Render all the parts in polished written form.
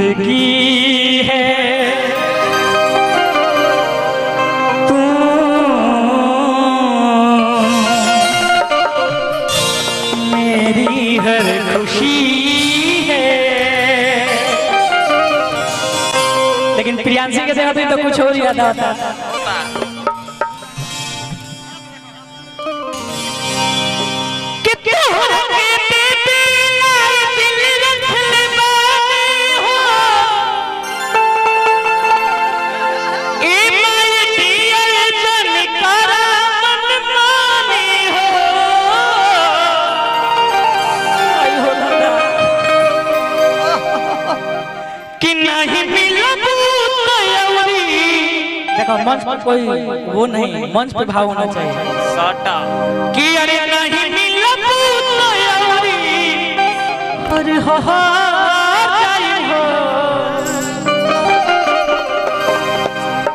जिंदगी है तू मेरी हर खुशी है। लेकिन प्रियांशी के जगह तो कुछ और याद आता। देखो मंच पर कोई वो नहीं, मंच पे भाव होना चाहिए। साटा कि अरे नहीं मिला अरे हो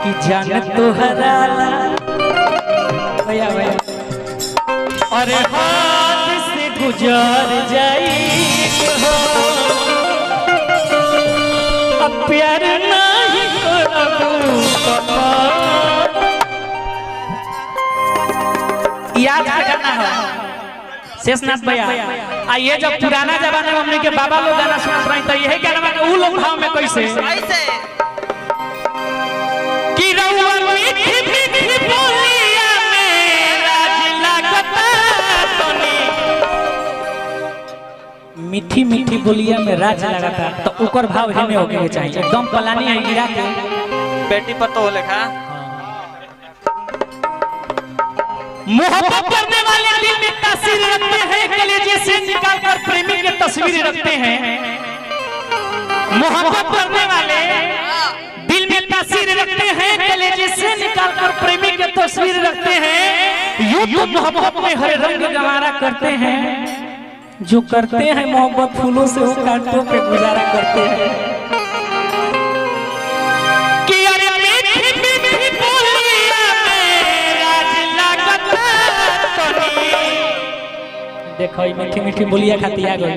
कि जान तो हराला भैया भैया अरे हाथ से गुजर जाई हो अब प्यार नहीं करूं याद करना है शेषनाथ भैया। आइए जब पुराना जमाना में हमने के बाबा लोग गाना सुनत रही तो यही गाना में उ लोग भाव में कैसे कि रउआ मीठी मीठी बोलिया में राज लागता तनी मीठी मीठी बोलिया में राज लागता तो ओकर भाव हेने होके के चाहिए एकदम पलानी है गिरा के बेटी पर तो लेखा मोहब्बत करने वाले दिल में तासीर रखते हैं कलेजे से निकालकर प्रेमी की तस्वीर रखते हैं। मोहब्बत करने वाले दिल में तासीर रखते हैं कलेजे से निकालकर प्रेमी की तस्वीर रखते हैं। यूं तो मोहब्बत में हर रंग गंवारा करते हैं जो करते हैं मोहब्बत फूलों से वो कांटों पे गुजारा करते हैं। देखो मीठी मीठी बोलिया खाती आ गई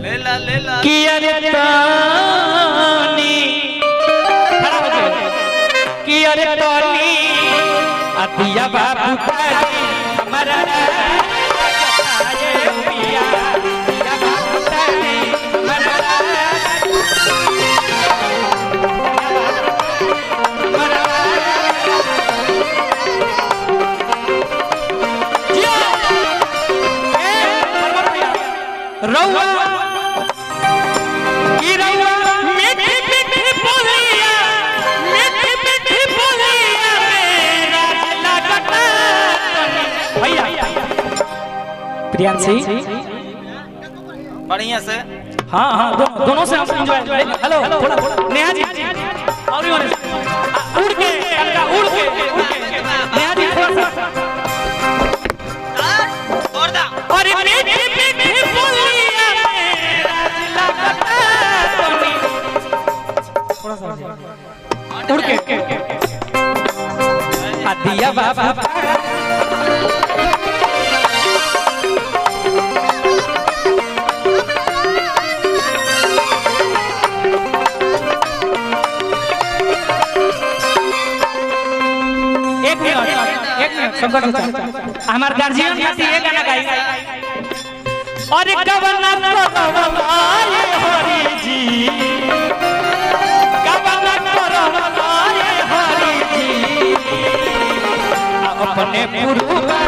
ले ला कि अरे तानी खड़ा हो जाओ कि अरे तानी अतिया बाबू तानी हमारा ये पिया अतिया बाबू तानी हमारा रउआ की रउआ मीठी मीठी बोलिया मेरा लगता भैया प्रियांशी बढ़िया से हाँ हाँ दोनों से हम एंजॉय। हेलो थोड़ा नेहा जी और उड़ के नेहा जी थोड़ा सा और उड़ के दिया बाबा एक मिनट शंकर चाचा हमारे गार्जियन खाती ये गाना गाई और गवना करवाए हरि जी गवना करवाए हरि जी अपने पुरखा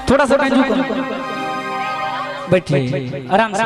थोड़ा सा बैठिए आराम से।